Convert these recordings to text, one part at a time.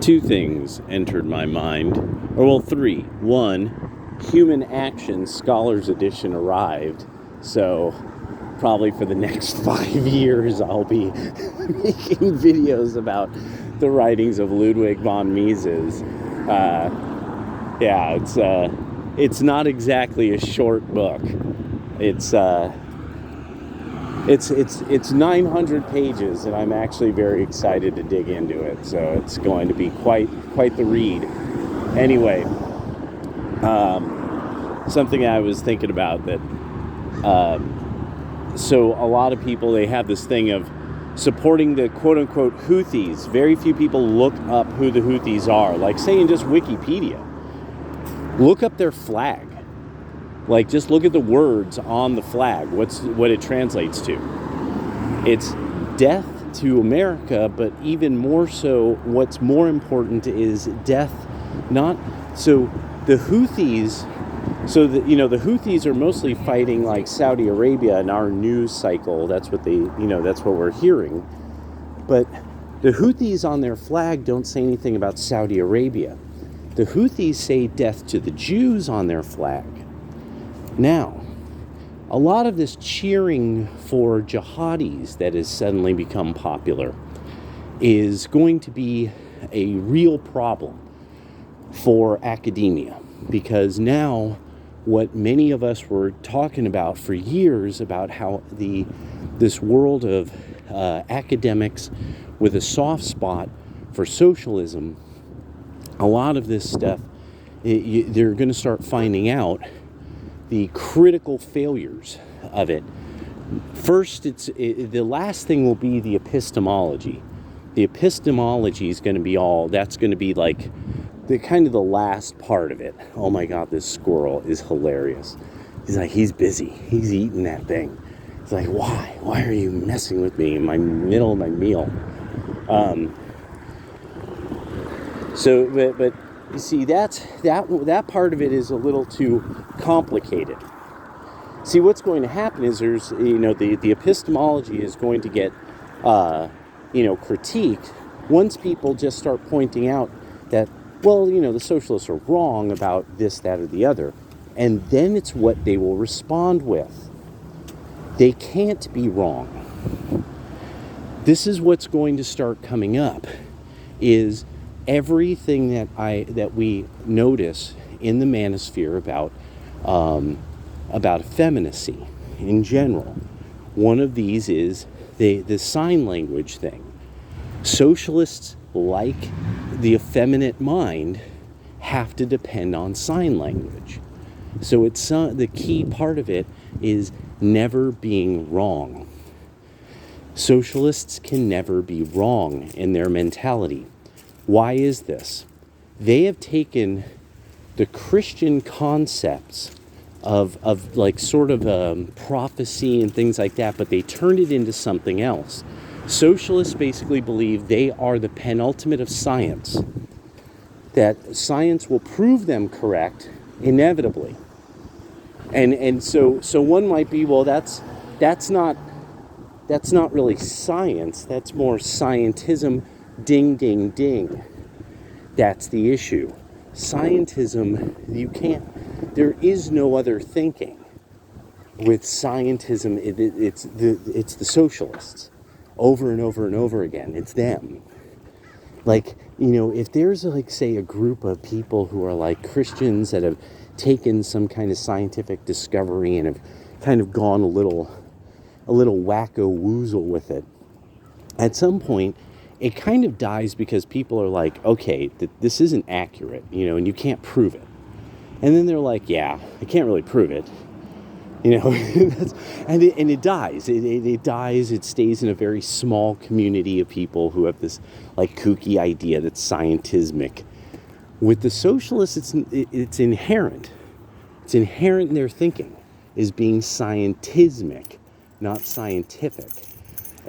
two things entered my mind. Or, well, three. One, Human Action Scholars Edition arrived. So, probably for the next 5 years, I'll be making videos about the writings of Ludwig von Mises. It's not exactly a short book. It's 900 pages, and I'm actually very excited to dig into it. So it's going to be quite the read. Anyway, something I was thinking about that. So a lot of people, they have this thing of supporting the quote-unquote Houthis. Very few people look up who the Houthis are. Like, say in just Wikipedia, look up their flag. Like, just look at the words on the flag, what it translates to. It's death to America, but even more so, what's more important is death, not... So the Houthis... So, the Houthis are mostly fighting, like, Saudi Arabia in our news cycle. That's what that's what we're hearing. But the Houthis on their flag don't say anything about Saudi Arabia. The Houthis say death to the Jews on their flag. Now, a lot of this cheering for jihadis that has suddenly become popular is going to be a real problem for academia, because now what many of us were talking about for years about how this world of academics with a soft spot for socialism, a lot of this stuff, they're going to start finding out the critical failures of it. First, the last thing will be the epistemology. The epistemology is going to be that's going to be like the kind of the last part of it. Oh my God, this squirrel is hilarious. He's busy. He's eating that thing. He's like, why? Why are you messing with me in my middle of my meal? But you see, that part of it is a little too complicated. See, what's going to happen is there's, the epistemology is going to get, critiqued once people just start pointing out that, well, the socialists are wrong about this, that, or the other. And then it's what they will respond with. They can't be wrong. This is what's going to start coming up, is everything that we notice in the manosphere about effeminacy in general. One of these is the sign language thing. Socialists, like the effeminate mind, have to depend on sign language. So it's the key part of it is never being wrong. Socialists can never be wrong in their mentality. Why is this? They have taken the Christian concepts of like sort of prophecy and things like that, but they turned it into something else. Socialists basically believe they are the penultimate of science, that science will prove them correct inevitably. And so one might be, well, that's not really science, that's more scientism. Ding, ding, ding. That's the issue. Scientism, there is no other thinking. With scientism, it's the socialists. Over and over and over again, it's them. Like, if there's say a group of people who are like Christians that have taken some kind of scientific discovery and have kind of gone a little wacko-woozle with it, at some point, it kind of dies because people are like, okay, this isn't accurate, and you can't prove it. And then they're like, yeah, I can't really prove it. And it dies. It dies. It stays in a very small community of people who have this like kooky idea that's scientismic. With the socialists, it's inherent. It's inherent in their thinking, is being scientismic, not scientific.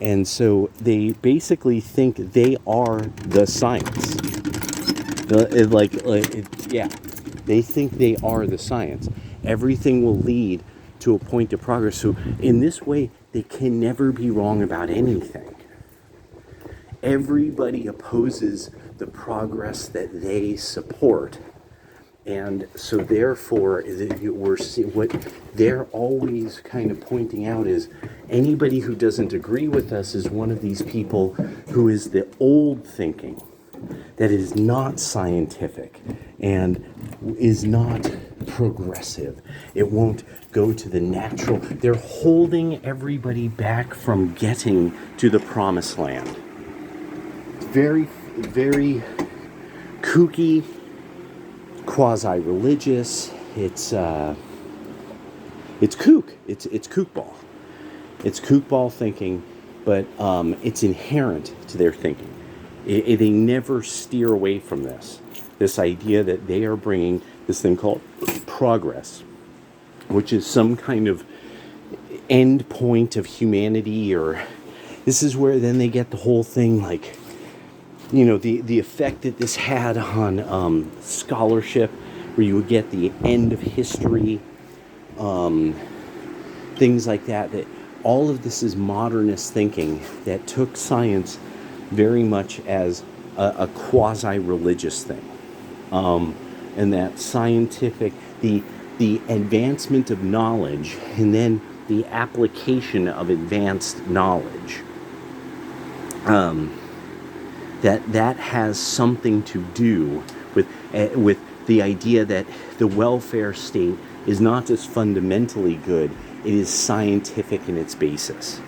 And so they basically think they are the science. They think they are the science. Everything will lead to a point of progress. So in this way, they can never be wrong about anything. everybody opposes the progress that they support. And so therefore, what they're always kind of pointing out is anybody who doesn't agree with us is one of these people who is the old thinking, that is not scientific and is not progressive. It won't go to the natural. They're holding everybody back from getting to the promised land. Very, very kooky, quasi-religious. It's kook. It's kookball. It's kookball thinking, but it's inherent to their thinking. They never steer away from this idea that they are bringing this thing called progress, which is some kind of end point of humanity, or this is where then they get the whole thing like, the effect that this had on scholarship, where you would get the end of history, things like that. That all of this is modernist thinking that took science very much as a quasi-religious thing, and that scientific, the advancement of knowledge, and then the application of advanced knowledge. That has something to do with the idea that the welfare state is not just fundamentally good, it is scientific in its basis.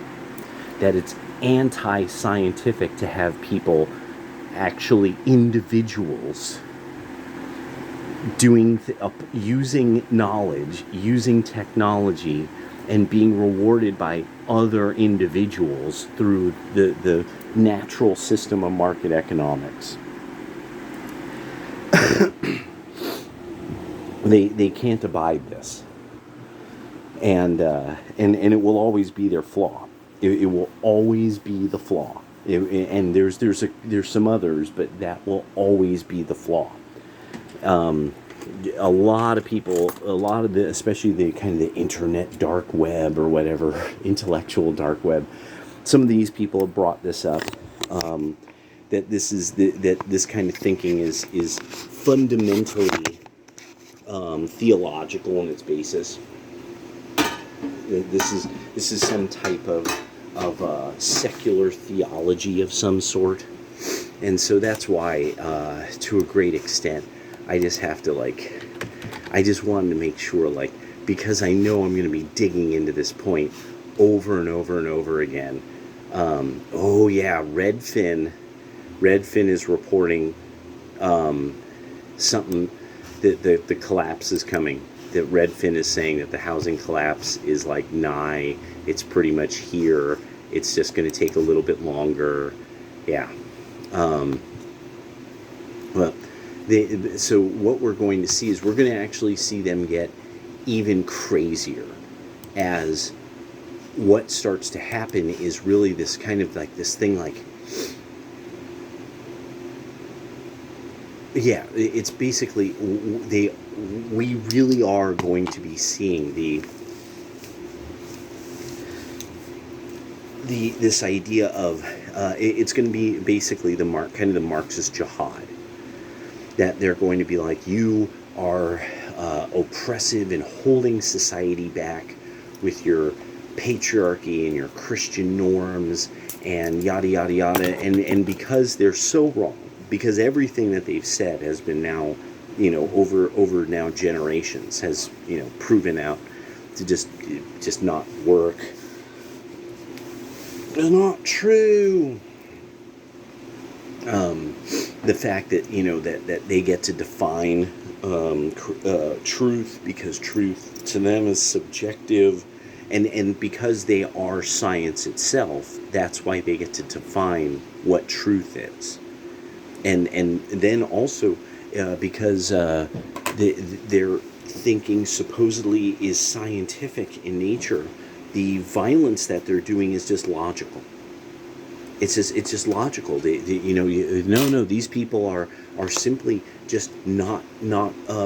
That it's anti-scientific to have people, actually individuals, using knowledge, using technology, and being rewarded by other individuals through the natural system of market economics. They can't abide this, and it will always be their flaw. It will always be the flaw. And there's some others, but that will always be the flaw. A lot of people, especially the kind of the internet dark web or whatever, intellectual dark web, some of these people have brought this up, that this kind of thinking is fundamentally theological in its basis. This is some type of secular theology of some sort, and so that's why, to a great extent, I just have to I just wanted to make sure, because I know I'm going to be digging into this point over and over and over again. Oh yeah, Redfin is reporting something that the collapse is coming. That Redfin is saying that the housing collapse is nigh. It's pretty much here. It's just going to take a little bit longer. Yeah. So what we're going to see is we're going to actually see them get even crazier, as what starts to happen is really this kind of this thing it's basically we really are going to be seeing this idea of it's going to be basically the Marxist jihad, that they're going to be you are oppressive and holding society back with your patriarchy and your Christian norms and yada yada yada, and because they're so wrong, because everything that they've said has been now, over now generations, has proven out to just not work. It's not true. The fact that that they get to define truth, because truth to them is subjective, and because they are science itself, that's why they get to define what truth is, and then also because their thinking supposedly is scientific in nature, the violence that they're doing is just logical. It's just logical. These people are simply just not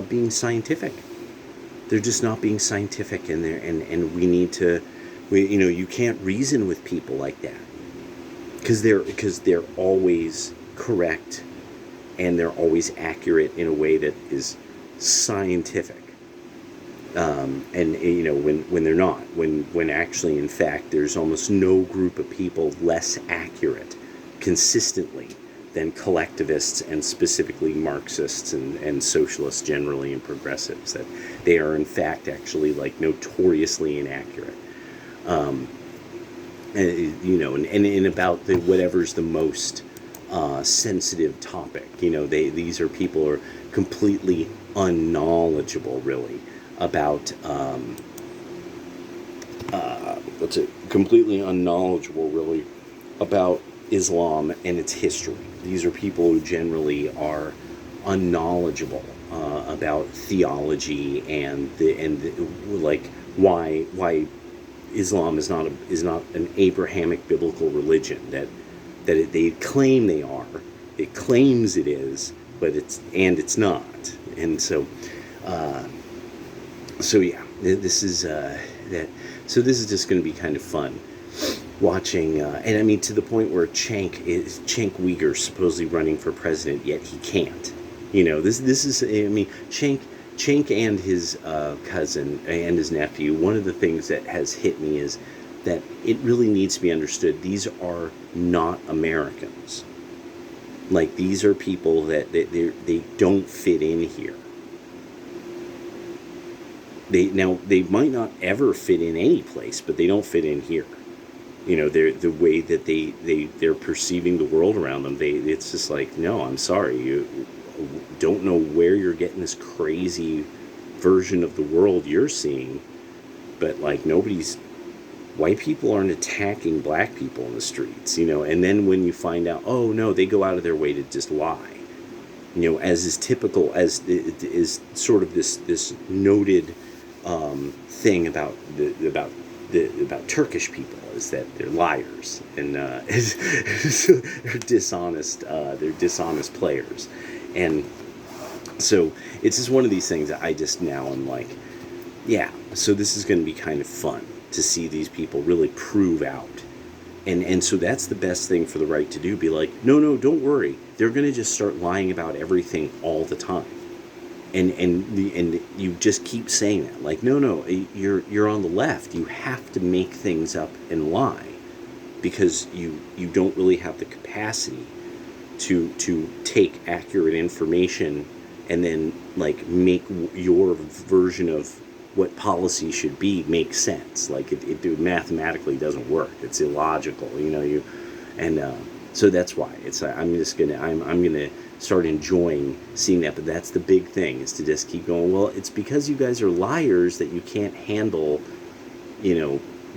being scientific. They're just not being scientific, and we need to, you can't reason with people like that, they're always correct, and they're always accurate in a way that is scientific. And when they're not, when actually in fact there's almost no group of people less accurate consistently than collectivists, and specifically Marxists and socialists generally, and progressives, that they are in fact actually like notoriously inaccurate. And about whatever's the most sensitive topic. These are people who are completely unknowledgeable, really, about completely unknowledgeable, really, about Islam and its history. These are people who generally are unknowledgeable about theology and like why Islam is not an Abrahamic biblical religion that they claim they are. It claims it is, but it's not. And so yeah, this is that. So this is just going to be kind of fun watching, and I mean to the point where Cenk Uyghur's supposedly running for president, yet he can't. This is, I mean, Cenk and his cousin and his nephew. One of the things that has hit me is that it really needs to be understood. These are not Americans. Like, these are people that they don't fit in here. They might not ever fit in any place, but they don't fit in here. They're the way that they're perceiving the world around them. It's just like, no, I'm sorry, you don't know where you're getting this crazy version of the world you're seeing, but like white people aren't attacking black people in the streets, and then when you find out, oh no, they go out of their way to just lie, as is typical, as is sort of this noted thing about Turkish people, is that they're liars and they're dishonest players. And so it's just one of these things that I just now am like, yeah, so this is going to be kind of fun to see these people really prove out. And so that's the best thing for the right to do, be like, no, don't worry, they're going to just start lying about everything all the time. And you just keep saying that, like, no, you're on the left. You have to make things up and lie, because you don't really have the capacity to take accurate information and then like make your version of what policy should be make sense. Like it mathematically doesn't work. It's illogical, so that's why I'm gonna start enjoying seeing that. But that's the big thing, is to just keep going, well, it's because you guys are liars that you can't handle,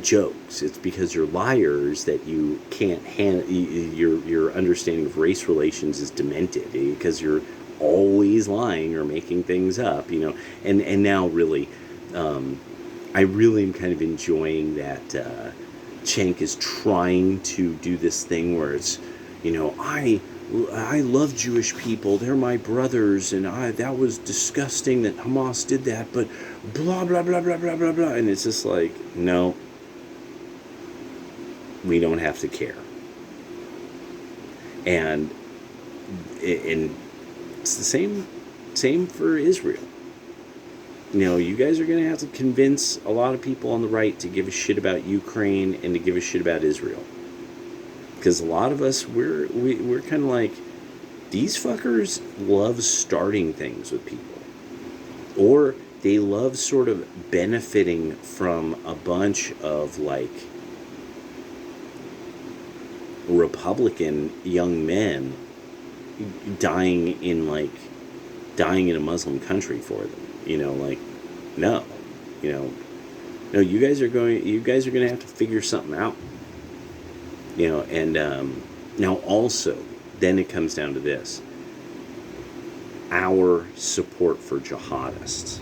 jokes. It's because you're liars that you can't your understanding of race relations is demented, because you're always lying or making things up, and now really, I really am kind of enjoying that Cenk is trying to do this thing where it's, I love Jewish people, they're my brothers, and that was disgusting that Hamas did that, but blah blah blah blah blah blah blah. And it's just like, no, we don't have to care. And it's the same for Israel. You guys are going to have to convince a lot of people on the right to give a shit about Ukraine and to give a shit about Israel. Because a lot of us, we're kind of like, these fuckers love starting things with people. Or they love sort of benefiting from a bunch of like Republican young men dying in a Muslim country for them. No, you guys are going to have to figure something out. And now also, then it comes down to this: our support for jihadists,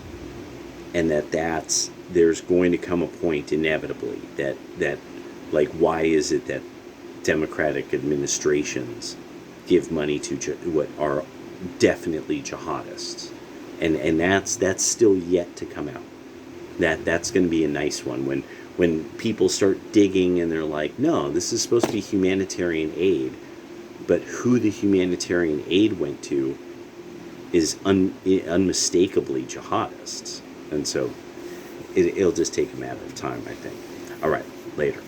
and there's going to come a point inevitably that like, why is it that democratic administrations give money to what are definitely jihadists, and that's still yet to come out. That's going to be a nice one when when people start digging and they're like, no, this is supposed to be humanitarian aid, but who the humanitarian aid went to is unmistakably jihadists. And so it'll just take a matter of time, I think. All right, later.